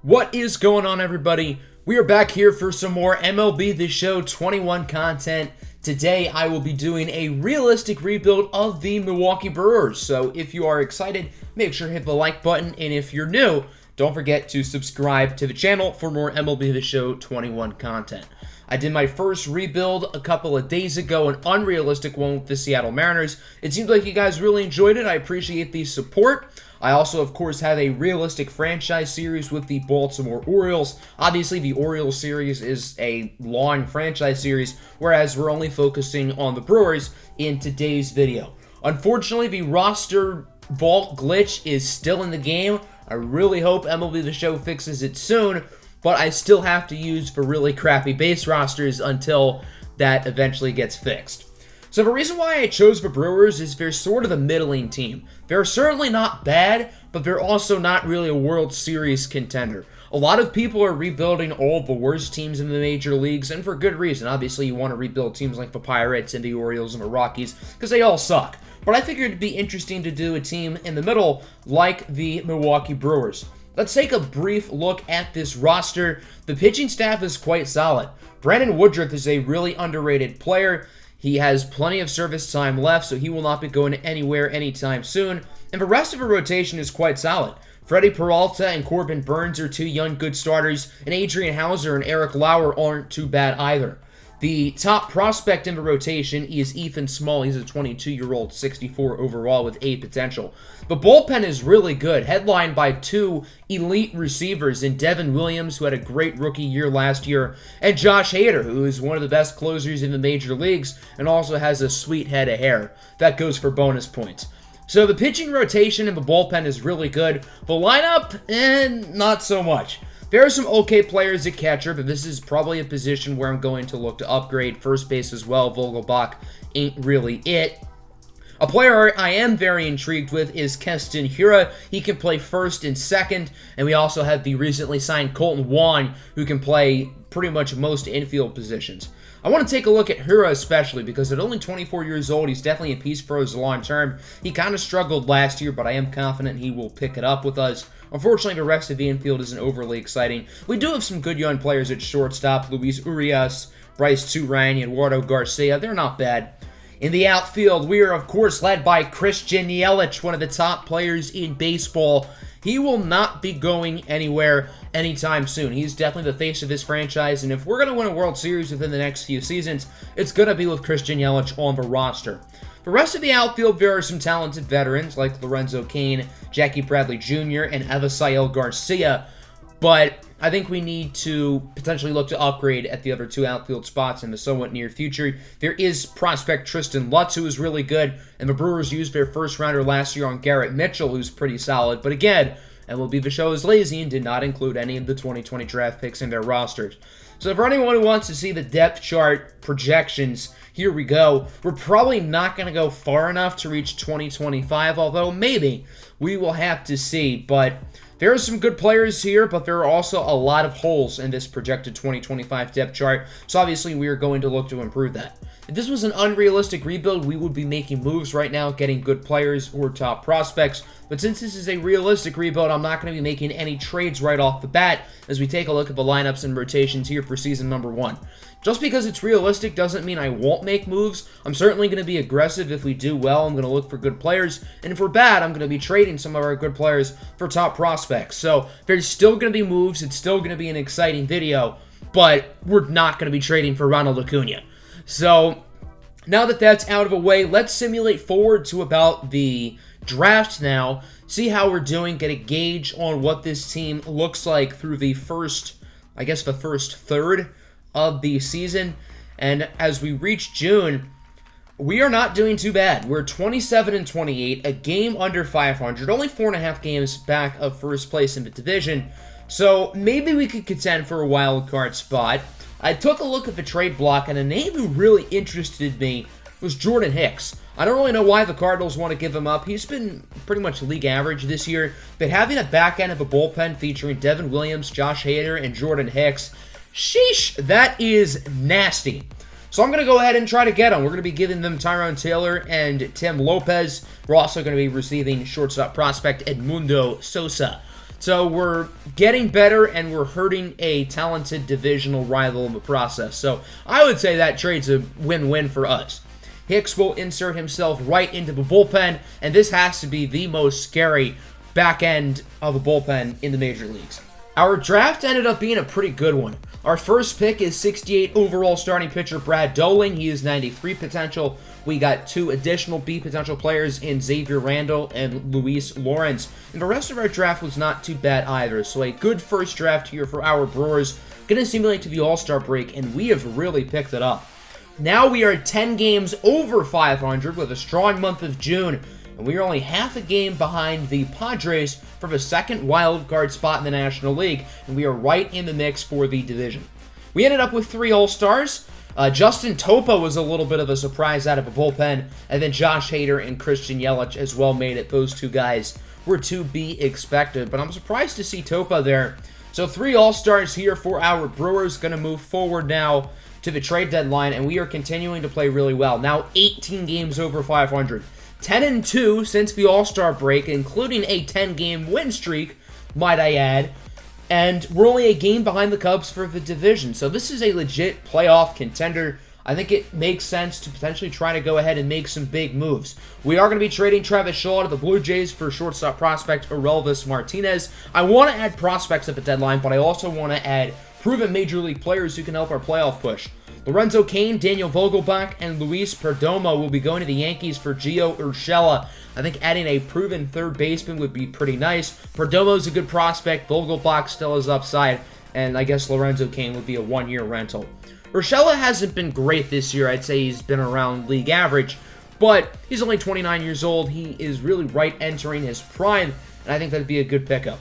What is going on, everybody? We are back here for some more MLB the Show 21 content. Today, I will be doing a realistic rebuild of the Milwaukee Brewers. So if you are excited, make sure to hit the like button. And if you're new, don't forget to subscribe to the channel for more MLB the Show 21 content. I did my first rebuild a couple of days ago, an unrealistic one with the Seattle Mariners. It seems like you guys really enjoyed it. I appreciate the support. I also, of course, have a realistic franchise series with the Baltimore Orioles. Obviously, the Orioles series is a long franchise series, whereas we're only focusing on the Brewers in today's video. Unfortunately, the roster vault glitch is still in the game. I really hope MLB the Show fixes it soon, but I still have to use for really crappy base rosters until that eventually gets fixed. So the reason why I chose the Brewers is they're sort of a middling team. They're certainly not bad, but they're also not really a World Series contender. A lot of people are rebuilding all the worst teams in the major leagues, and for good reason. Obviously, you want to rebuild teams like the Pirates and the Orioles and the Rockies, because they all suck. But I figured it'd be interesting to do a team in the middle like the Milwaukee Brewers. Let's take a brief look at this roster. The pitching staff is quite solid. Brandon Woodruff is a really underrated player. He has plenty of service time left, so he will not be going anywhere anytime soon. And the rest of the rotation is quite solid. Freddie Peralta and Corbin Burns are two young good starters, and Adrian Hauser and Eric Lauer aren't too bad either. The top prospect in the rotation is Ethan Small. He's a 22-year-old, 64 overall with A potential. The bullpen is really good, headlined by two elite receivers in Devin Williams, who had a great rookie year last year, and Josh Hader, who is one of the best closers in the major leagues and also has a sweet head of hair. That goes for bonus points. So the pitching rotation and the bullpen is really good. The lineup, not so much. There are some okay players at catcher, but this is probably a position where I'm going to look to upgrade. First base as well. Vogelbach ain't really it. A player I am very intrigued with is Keston Hiura. He can play first and second, and we also have the recently signed Colton Wong, who can play pretty much most infield positions. I want to take a look at Hiura especially because at only 24 years old, he's definitely a piece for us long term. He kind of struggled last year, but I am confident he will pick it up with us. Unfortunately, the rest of the infield isn't overly exciting. We do have some good young players at shortstop. Luis Urias, Bryce Turang, Eduardo Garcia. They're not bad. In the outfield, we are, of course, led by Christian Yelich, one of the top players in baseball. He will not be going anywhere anytime soon. He's definitely the face of this franchise, and if we're going to win a World Series within the next few seasons, it's going to be with Christian Yelich on the roster. The rest of the outfield, there are some talented veterans like Lorenzo Cain, Jackie Bradley Jr., and Avisail Garcia, but I think we need to potentially look to upgrade at the other two outfield spots in the somewhat near future. There is prospect Tristan Lutz, who is really good, and the Brewers used their first rounder last year on Garrett Mitchell, who's pretty solid, but again, MLB the Show is lazy and did not include any of the 2020 draft picks in their rosters. So for anyone who wants to see the depth chart projections, here we go. We're probably not going to go far enough to reach 2025, although maybe we will have to see. But there are some good players here, but there are also a lot of holes in this projected 2025 depth chart. So obviously we are going to look to improve that. If this was an unrealistic rebuild, we would be making moves right now, getting good players or top prospects. But since this is a realistic rebuild, I'm not going to be making any trades right off the bat as we take a look at the lineups and rotations here for season number 1. Just because it's realistic doesn't mean I won't make moves. I'm certainly going to be aggressive if we do well. I'm going to look for good players. And if we're bad, I'm going to be trading some of our good players for top prospects. So there's still going to be moves. It's still going to be an exciting video. But we're not going to be trading for Ronald Acuna. So now that that's out of the way, let's simulate forward to about the draft now. See how we're doing. Get a gauge on what this team looks like through the first, the first third of the season. And as we reach June, we are not doing too bad. We're 27-28, a game under 500, only 4.5 games back of first place in the division. So maybe we could contend for a wild card spot. I took a look at the trade block, and a name who really interested me was Jordan Hicks. I don't really know why the Cardinals want to give him up. He's been pretty much league average this year, but having a back end of a bullpen featuring Devin Williams, Josh Hader, and Jordan Hicks, sheesh, that is nasty. So I'm going to go ahead and try to get them. We're going to be giving them Tyrone Taylor and Tim Lopez. We're also going to be receiving shortstop prospect Edmundo Sosa. So we're getting better, and we're hurting a talented divisional rival in the process. So I would say that trade's a win-win for us. Hicks will insert himself right into the bullpen, and this has to be the most scary back end of a bullpen in the major leagues. Our draft ended up being a pretty good one. Our first pick is 68 overall starting pitcher Brad Doling. He is 93 potential. We got 2 additional B potential players in Xavier Randall and Luis Lawrence. And the rest of our draft was not too bad either. So a good first draft here for our Brewers. Going to simulate to the All-Star break, and we have really picked it up. Now we are 10 games over 500 with a strong month of June. And we are only half a game behind the Padres for the second wild card spot in the National League, and we are right in the mix for the division. We ended up with 3 All-Stars. Justin Topa was a little bit of a surprise out of a bullpen, and then Josh Hader and Christian Yelich as well made it. Those 2 guys were to be expected, but I'm surprised to see Topa there. So 3 All-Stars here for our Brewers. Going to move forward now to the trade deadline, and we are continuing to play really well. Now 18 games over 500. 10-2 since the All-Star break, including a 10-game win streak, might I add. And we're only a game behind the Cubs for the division. So this is a legit playoff contender. I think it makes sense to potentially try to go ahead and make some big moves. We are going to be trading Travis Shaw to the Blue Jays for shortstop prospect Aurelvis Martinez. I want to add prospects at the deadline, but I also want to add proven Major League players who can help our playoff push. Lorenzo Cain, Daniel Vogelbach, and Luis Perdomo will be going to the Yankees for Gio Urshela. I think adding a proven third baseman would be pretty nice. Perdomo's a good prospect. Vogelbach still has upside. And I guess Lorenzo Cain would be a one-year rental. Urshela hasn't been great this year. I'd say he's been around league average. But he's only 29 years old. He is really right entering his prime. And I think that'd be a good pickup.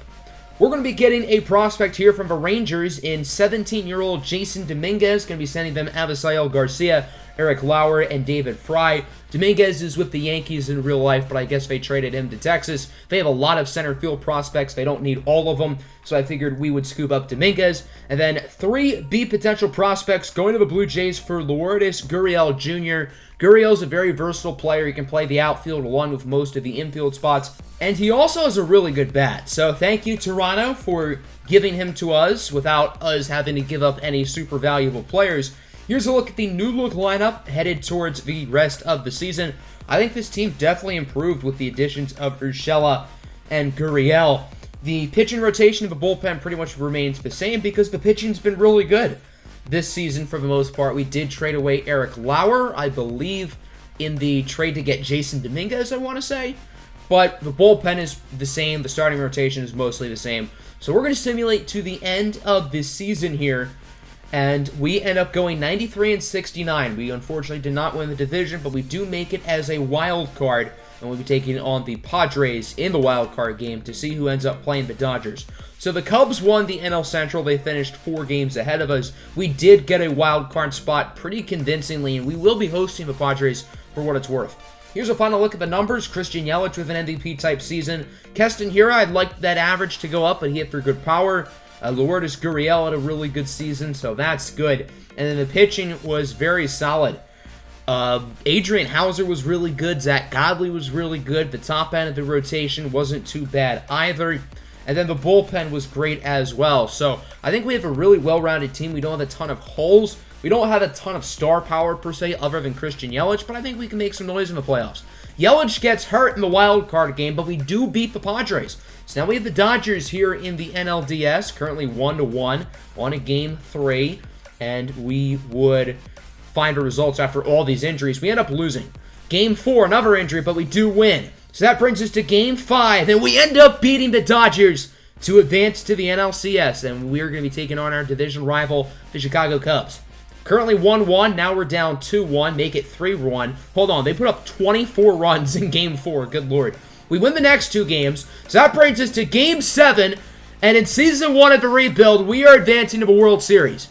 We're going to be getting a prospect here from the Rangers in 17-year-old Jason Dominguez. Going to be sending them Avisail Garcia, Eric Lauer, and David Fry. Dominguez is with the Yankees in real life, but I guess they traded him to Texas. They have a lot of center field prospects. They don't need all of them, so I figured we would scoop up Dominguez. And then 3 B potential prospects going to the Blue Jays for Lourdes Gurriel Jr. Gurriel's a very versatile player. He can play the outfield along with most of the infield spots. And he also has a really good bat. So thank you, Toronto, for giving him to us without us having to give up any super valuable players. Here's a look at the new look lineup headed towards the rest of the season. I think this team definitely improved with the additions of Urshela and Gurriel. The pitching rotation of the bullpen pretty much remains the same because the pitching's been really good this season for the most part. We did trade away Eric Lauer, I believe, in the trade to get Jason Dominguez, I want to say. But the bullpen is the same. The starting rotation is mostly the same. So we're going to simulate to the end of this season here. And we end up going 93-69. We unfortunately did not win the division, but we do make it as a wild card. And we'll be taking on the Padres in the wild card game to see who ends up playing the Dodgers. So the Cubs won the NL Central. They finished 4 games ahead of us. We did get a wild card spot pretty convincingly, and we will be hosting the Padres for what it's worth. Here's a final look at the numbers. Christian Yelich with an MVP-type season. Keston Hiura, I'd like that average to go up, but he hit for good power. Lourdes Gurriel had a really good season, so that's good. And then the pitching was very solid. Adrian Hauser was really good. Zach Godley was really good. The top end of the rotation wasn't too bad either. And then the bullpen was great as well. So I think we have a really well-rounded team. We don't have a ton of holes. We don't have a ton of star power, per se, other than Christian Yelich, but I think we can make some noise in the playoffs. Yelich gets hurt in the wild card game, but we do beat the Padres. So now we have the Dodgers here in the NLDS, currently 1-1 on a Game 3, and we would find the results after all these injuries. We end up losing. Game 4, another injury, but we do win. So that brings us to Game 5, and we end up beating the Dodgers to advance to the NLCS, and we're going to be taking on our division rival, the Chicago Cubs. Currently 1-1, now we're down 2-1, make it 3-1. Hold on, they put up 24 runs in Game 4, good lord. We win the next 2 games, so that brings us to Game 7, and in Season 1 of the rebuild, we are advancing to the World Series.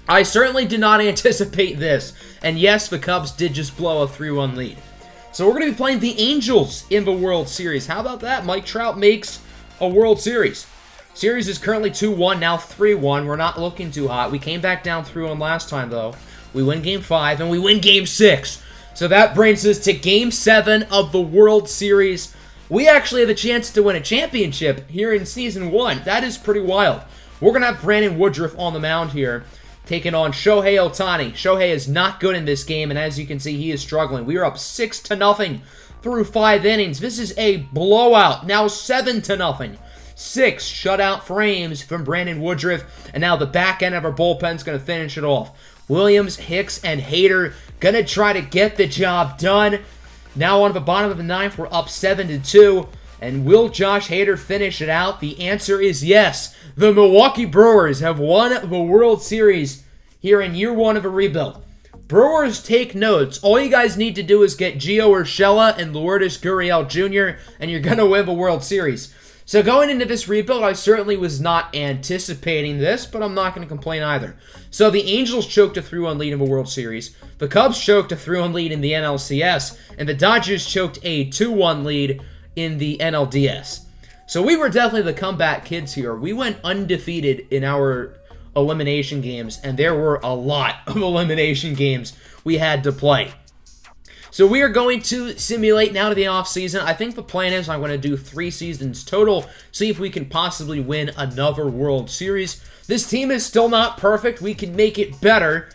I certainly did not anticipate this, and yes, the Cubs did just blow a 3-1 lead. So we're going to be playing the Angels in the World Series. How about that? Mike Trout makes a World Series. Series is currently 2-1, now 3-1. We're not looking too hot. We came back down 3-1 last time, though. We win Game 5, and we win Game 6. So that brings us to Game 7 of the World Series. we actually have a chance to win a championship here in Season 1. That is pretty wild. We're going to have Brandon Woodruff on the mound here, taking on Shohei Ohtani. Shohei is not good in this game, and as you can see, he is struggling. We are up 6-0 through 5 innings. This is a blowout. Now 7-0. 6 shutout frames from Brandon Woodruff, and now the back end of our bullpen is going to finish it off. Williams, Hicks, and Hader going to try to get the job done. Now on the bottom of the 9th, we're up 7-2. And will Josh Hader finish it out? The answer is yes. The Milwaukee Brewers have won the World Series here in year 1 of a rebuild. Brewers, take notes. All you guys need to do is get Gio Urshela and Lourdes Gurriel Jr., and you're going to win the World Series. So going into this rebuild, I certainly was not anticipating this, but I'm not going to complain either. So the Angels choked a 3-1 lead in the World Series. The Cubs choked a 3-1 lead in the NLCS. And the Dodgers choked a 2-1 lead in the NLDS. So we were definitely the comeback kids here. We went undefeated in our elimination games, and there were a lot of elimination games we had to play. So we are going to simulate now to the offseason. I think the plan is I'm going to do 3 seasons total, see if we can possibly win another World Series. This team is still not perfect. We can make it better,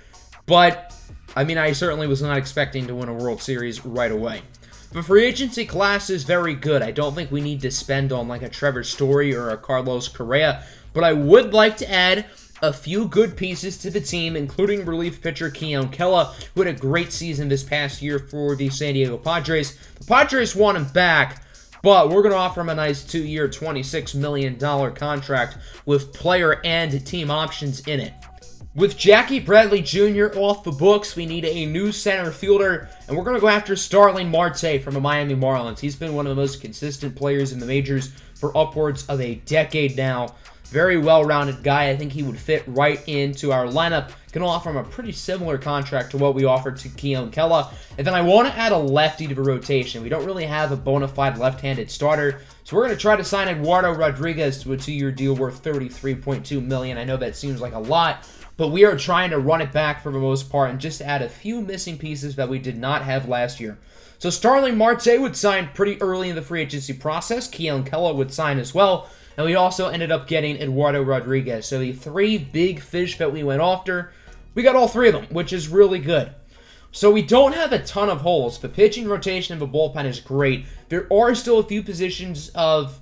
but I mean, I certainly was not expecting to win a World Series right away. The free agency class is very good. I don't think we need to spend on like a Trevor Story or a Carlos Correa, but I would like to add a few good pieces to the team, including relief pitcher Keon Kela, who had a great season this past year for the San Diego Padres. The Padres want him back, but we're going to offer him a nice 2-year, $26 million contract with player and team options in it. With Jackie Bradley Jr. off the books, we need a new center fielder, and we're going to go after Starling Marte from the Miami Marlins. He's been one of the most consistent players in the majors for upwards of a decade now. Very well-rounded guy. I think he would fit right into our lineup. Can offer him a pretty similar contract to what we offered to Keon Kela. And then I want to add a lefty to the rotation. We don't really have a bona fide left-handed starter. So we're going to try to sign Eduardo Rodriguez to a 2-year deal worth $33.2 million. I know that seems like a lot, but we are trying to run it back for the most part and just add a few missing pieces that we did not have last year. So Starling Marte would sign pretty early in the free agency process. Keon Kela would sign as well. And we also ended up getting Eduardo Rodriguez. So the 3 big fish that we went after, we got all 3 of them, which is really good. So we don't have a ton of holes. The pitching rotation of the bullpen is great. There are still a few positions of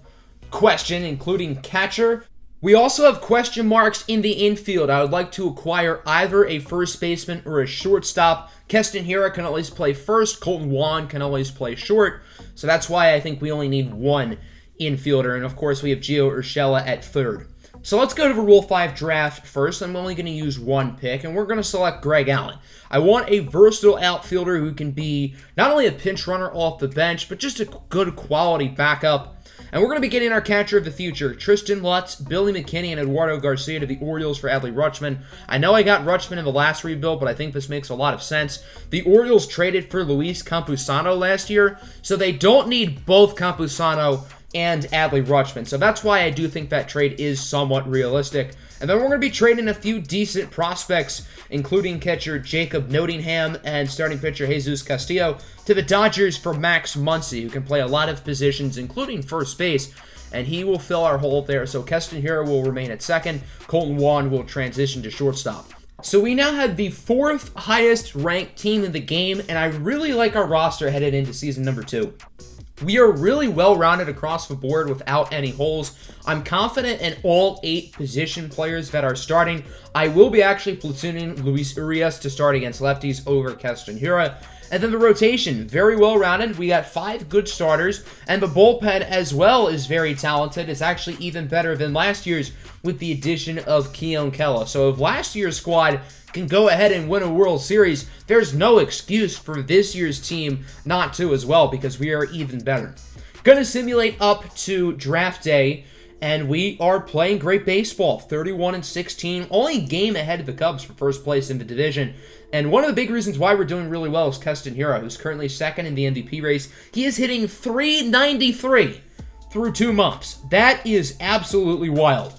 question, including catcher. We also have question marks in the infield. I would like to acquire either a first baseman or a shortstop. Keston Hiura can always play first. Colton Wong can always play short. So that's why I think we only need 1 infielder, and of course we have Gio Urshela at 3rd. So let's go to the Rule 5 draft first. I'm only going to use 1 pick, and we're going to select Greg Allen. I want a versatile outfielder who can be not only a pinch runner off the bench, but just a good quality backup. And we're going to be getting our catcher of the future, Tristan Lutz, Billy McKinney, and Eduardo Garcia to the Orioles for Adley Rutschman. I know I got Rutschman in the last rebuild, but I think this makes a lot of sense. The Orioles traded for Luis Campusano last year, so they don't need both Campusano and Adley Rutschman. So that's why I do think that trade is somewhat realistic. And then we're going to be trading a few decent prospects, including catcher Jacob Nottingham and starting pitcher Jesus Castillo, to the Dodgers for Max Muncy, who can play a lot of positions, including first base, and he will fill our hole there. So Keston Hiura will remain at 2nd. Colton Wong will transition to shortstop. So we now have the 4th highest ranked team in the game, and I really like our roster headed into season number 2. We are really well-rounded across the board without any holes. I'm confident in all 8 position players that are starting. I will be actually platooning Luis Urias to start against lefties over Keston Hiura. And then the rotation, very well-rounded. We got 5 good starters, and the bullpen as well is very talented. It's actually even better than last year's with the addition of Keon Kela. So if last year's squad can go ahead and win a World Series, there's no excuse for this year's team not to as well, because we are even better. Gonna simulate up to draft day, and we are playing great baseball. 31-16, only game ahead of the Cubs for first place in the division. And one of the big reasons why we're doing really well is Keston Hiura, who's currently 2nd in the MVP race. He is hitting .393 through 2 months. That is absolutely wild.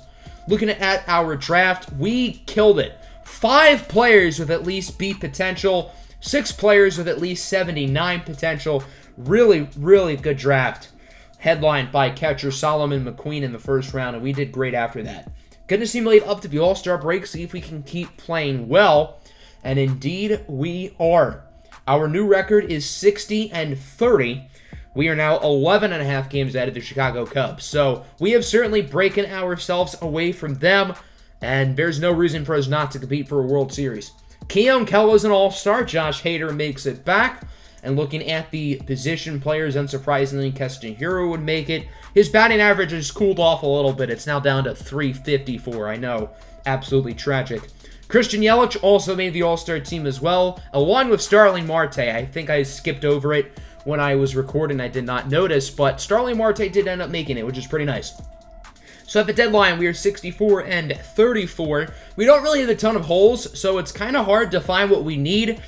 Looking at our draft, we killed it. 5 players with at least B potential, 6 players with at least 79 potential. Really, really good draft. headlined by catcher Solomon McQueen in the first round, and we did great after that. Going to simulate up to the All-Star break, see if we can keep playing well, and indeed we are. Our new record is 60-30. We are now 11.5 games out of the Chicago Cubs, so we have certainly broken ourselves away from them, and there's no reason for us not to compete for a World Series. Keone Kela is an all-star. Josh Hader makes it back. And looking at the position players, unsurprisingly, Keston Hiura would make it. His batting average has cooled off a little bit. It's now down to .354. I know, absolutely tragic. Christian Yelich also made the all-star team as well, along with Starling Marte. I think I skipped over it when I was recording. I did not notice, but Starling Marte did end up making it, which is pretty nice. So at the deadline, we are 64-34. We don't really have a ton of holes, so it's kind of hard to find what we need,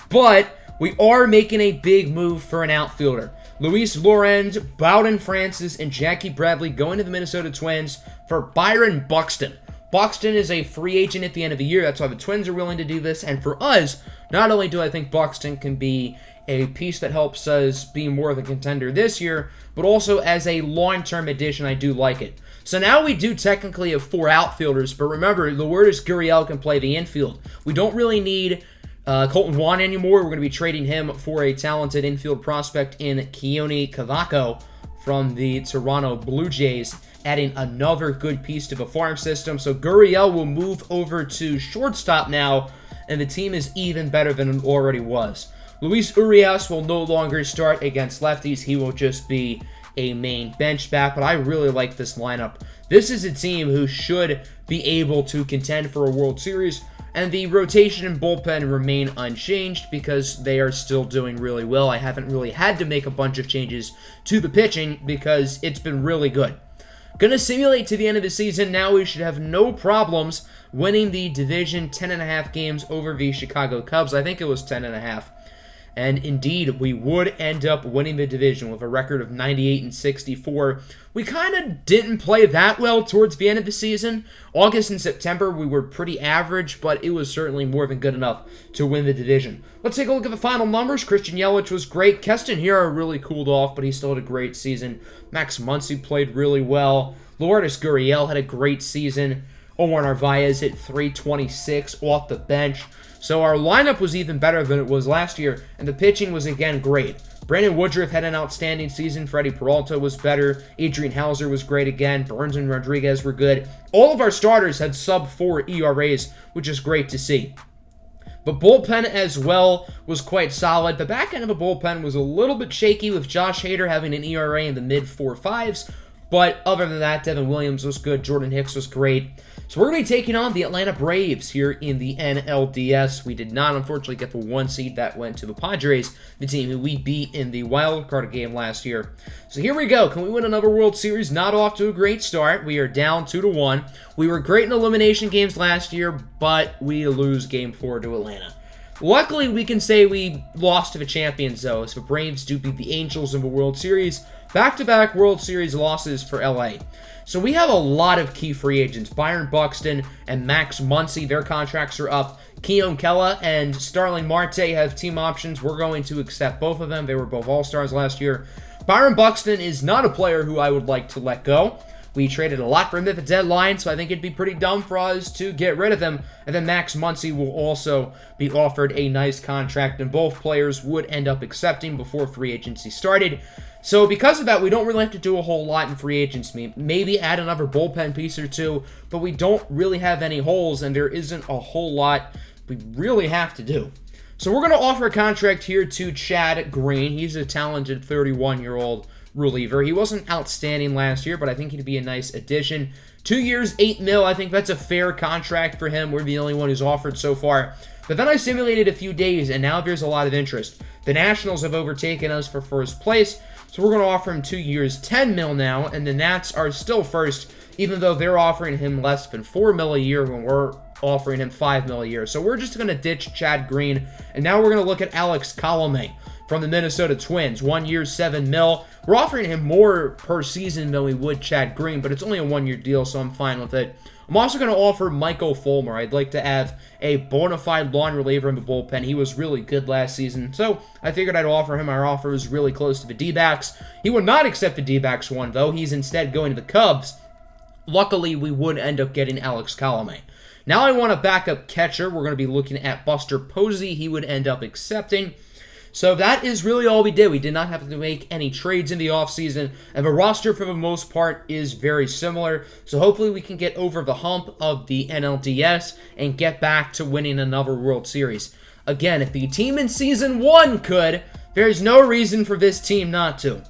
but we are making a big move for an outfielder. Luis Lorenz, Bowden Francis, and Jackie Bradley going to the Minnesota Twins for Byron Buxton. Buxton is a free agent at the end of the year. That's why the Twins are willing to do this. And for us, not only do I think Buxton can be a piece that helps us be more of a contender this year, but also as a long-term addition, I do like it. So now we do technically have 4 outfielders, but remember, Lourdes Gurriel can play the infield. We don't really need Colton Wong anymore. We're going to be trading him for a talented infield prospect in Keone Cavaco from the Toronto Blue Jays, adding another good piece to the farm system. So Gurriel will move over to shortstop now, and the team is even better than it already was. Luis Urias will no longer start against lefties. He will just be a main bench bat, but I really like this lineup. This is a team who should be able to contend for a World Series, and the rotation and bullpen remain unchanged because they are still doing really well. I haven't really had to make a bunch of changes to the pitching because it's been really good. Gonna simulate to the end of the season. Now we should have no problems winning the division 10.5 games over the Chicago Cubs. I think it was 10.5. And indeed, we would end up winning the division with a record of 98-64. We kind of didn't play that well towards the end of the season. August and September, we were pretty average, but it was certainly more than good enough to win the division. Let's take a look at the final numbers. Christian Yelich was great. Keston Hiura really cooled off, but he still had a great season. Max Muncy played really well. Lourdes Gurriel had a great season. Omar Narvaez hit .326 off the bench. So our lineup was even better than it was last year, and the pitching was again great. Brandon Woodruff had an outstanding season. Freddie Peralta was better. Adrian Hauser was great again. Burns and Rodriguez were good. All of our starters had sub-4 ERAs, which is great to see. The bullpen as well was quite solid. The back end of the bullpen was a little bit shaky with Josh Hader having an ERA in the mid-4.5s. But other than that, Devin Williams was good. Jordan Hicks was great. So we're going to be taking on the Atlanta Braves here in the NLDS. We did not, unfortunately, get the 1 seed that went to the Padres, the team who we beat in the wild card game last year. So here we go. Can we win another World Series? Not off to a great start. We are down 2-1. We were great in elimination games last year, but we lose Game 4 to Atlanta. Luckily, we can say we lost to the champions, though, as the Braves do beat the Angels in the World Series. Back-to-back World Series losses for LA. So we have a lot of key free agents. Byron Buxton and Max Muncy, their contracts are up. Keone Kela and Starling Marte have team options. We're going to accept both of them. They were both All-Stars last year. Byron Buxton is not a player who I would like to let go. We traded a lot for him at the deadline, so I think it'd be pretty dumb for us to get rid of him. And then Max Muncy will also be offered a nice contract, and both players would end up accepting before free agency started. So because of that, we don't really have to do a whole lot in free agency. Maybe add another bullpen piece or two, but we don't really have any holes, and there isn't a whole lot we really have to do. So we're going to offer a contract here to Chad Green. He's a talented 31-year-old reliever. He wasn't outstanding last year, but I think he'd be a nice addition. 2 years, $8 million. I think that's a fair contract for him. We're the only one who's offered so far. But then I simulated a few days, and now there's a lot of interest. The Nationals have overtaken us for first place, so we're going to offer him 2 years, $10 million now, and the Nats are still first, even though they're offering him less than $4 million a year when we're offering him $5 million a year. So we're just going to ditch Chad Green, and now we're going to look at Alex Colomé from the Minnesota Twins. 1 year, $7 million. We're offering him more per season than we would Chad Green, but it's only a 1 year deal, so I'm fine with it. I'm also going to offer Michael Fulmer. I'd like to have a bona fide long reliever in the bullpen. He was really good last season, so I figured I'd offer him. Our offer was really close to the D-backs. He would not accept the D-backs one, though. He's instead going to the Cubs. Luckily, we would end up getting Alex Colomé. Now I want a backup catcher. We're going to be looking at Buster Posey. He would end up accepting. So that is really all we did. We did not have to make any trades in the offseason, and the roster for the most part is very similar. So hopefully we can get over the hump of the NLDS and get back to winning another World Series. Again, if the team in Season 1 could, there's no reason for this team not to.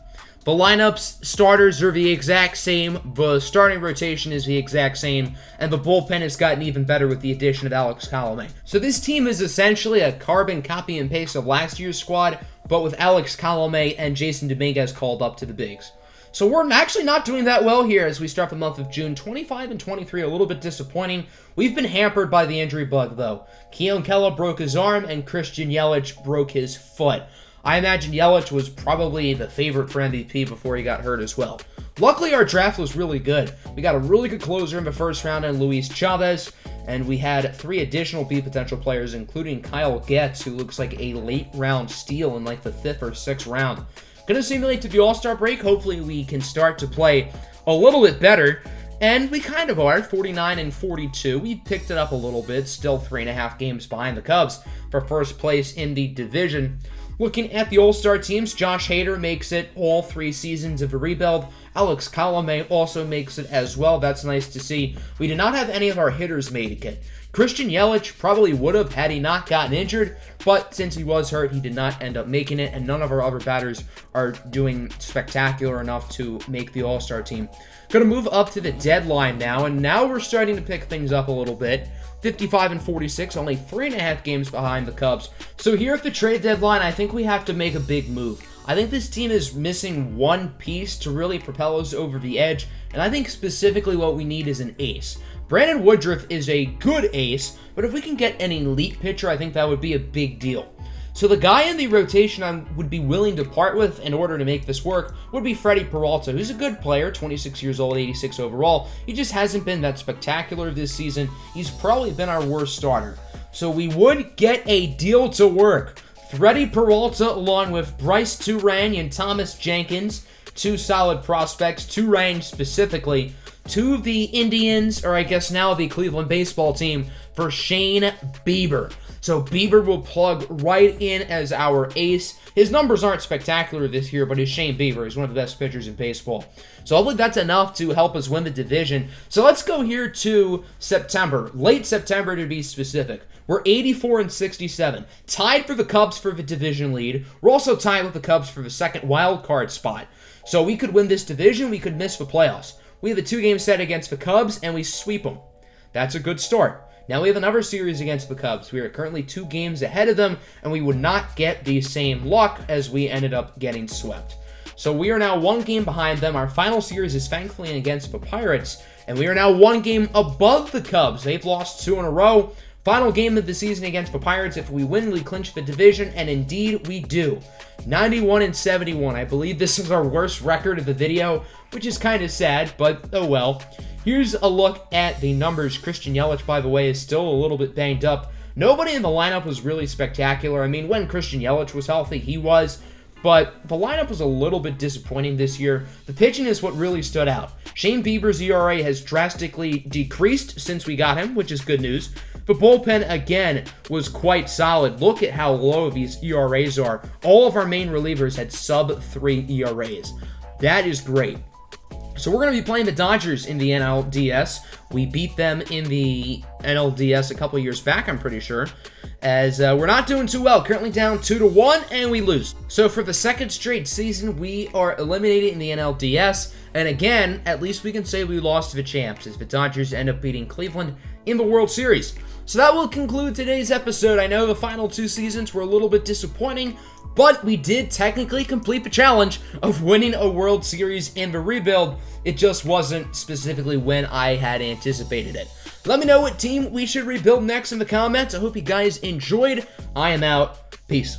The lineups, starters are the exact same, the starting rotation is the exact same, and the bullpen has gotten even better with the addition of Alex Colomé. So this team is essentially a carbon copy and paste of last year's squad, but with Alex Colomé and Jason Dominguez called up to the bigs. So we're actually not doing that well here as we start the month of June. 25 and 23, a little bit disappointing. We've been hampered by the injury bug, though. Keon Keller broke his arm, and Christian Yelich broke his foot. I imagine Yelich was probably the favorite for MVP before he got hurt as well. Luckily, our draft was really good. We got a really good closer in the first round in Luis Chavez, and we had 3 additional B potential players, including Kyle Getz, who looks like a late-round steal in like the 5th or 6th round. Going to simulate to the All-Star break. Hopefully, we can start to play a little bit better, and we kind of are, 49 and 42. We picked it up a little bit, still 3.5 games behind the Cubs for first place in the division. Looking at the All-Star teams, Josh Hader makes it all 3 seasons of the rebuild. Alex Colomé also makes it as well. That's nice to see. We did not have any of our hitters make it. Christian Yelich probably would have had he not gotten injured, but since he was hurt, he did not end up making it, and none of our other batters are doing spectacular enough to make the All-Star team. Going to move up to the deadline now, and now we're starting to pick things up a little bit. 55 and 46, only 3.5 games behind the Cubs. So here at the trade deadline, I think we have to make a big move. I think this team is missing one piece to really propel us over the edge, and I think specifically what we need is an ace. Brandon Woodruff is a good ace, but if we can get an elite pitcher, I think that would be a big deal. So the guy in the rotation I would be willing to part with in order to make this work would be Freddie Peralta, who's a good player, 26 years old, 86 overall. He just hasn't been that spectacular this season. He's probably been our worst starter. So we would get a deal to work. Freddie Peralta along with Bryce Turang and Thomas Jenkins, 2 solid prospects, Turang specifically, to the Indians, or I guess now the Cleveland baseball team, for Shane Bieber. So Bieber will plug right in as our ace. His numbers aren't spectacular this year, but he's Shane Bieber. He's one of the best pitchers in baseball. So hopefully that's enough to help us win the division. So let's go here to September, late September to be specific. We're 84 and 67, tied for the Cubs for the division lead. We're also tied with the Cubs for the second wild card spot. So we could win this division, we could miss the playoffs. We have a 2-game set against the Cubs, and we sweep them. That's a good start. Now we have another series against the Cubs. We are currently 2 games ahead of them, and we would not get the same luck as we ended up getting swept. So we are now 1 game behind them. Our final series is thankfully against the Pirates, and we are now 1 game above the Cubs. They've lost 2 in a row. Final game of the season against the Pirates. If we win, we clinch the division, and indeed we do. 91 and 71. I believe this is our worst record of the video, which is kind of sad, but oh well. Here's a look at the numbers. Christian Yelich, by the way, is still a little bit banged up. Nobody in the lineup was really spectacular. I mean, when Christian Yelich was healthy, he was, but the lineup was a little bit disappointing this year. The pitching is what really stood out. Shane Bieber's ERA has drastically decreased since we got him, which is good news. The bullpen, again, was quite solid. Look at how low these ERAs are. All of our main relievers had sub-3 ERAs. That is great. So we're going to be playing the Dodgers in the NLDS. We beat them in the NLDS a couple years back, I'm pretty sure, as we're not doing too well. Currently down 2-1, and we lose. So for the second straight season, we are eliminated in the NLDS, and again, at least we can say we lost to the champs, as the Dodgers end up beating Cleveland in the World Series. So that will conclude today's episode. I know the final 2 seasons were a little bit disappointing, but we did technically complete the challenge of winning a World Series in the rebuild. It just wasn't specifically when I had anticipated it. Let me know what team we should rebuild next in the comments. I hope you guys enjoyed. I am out. Peace.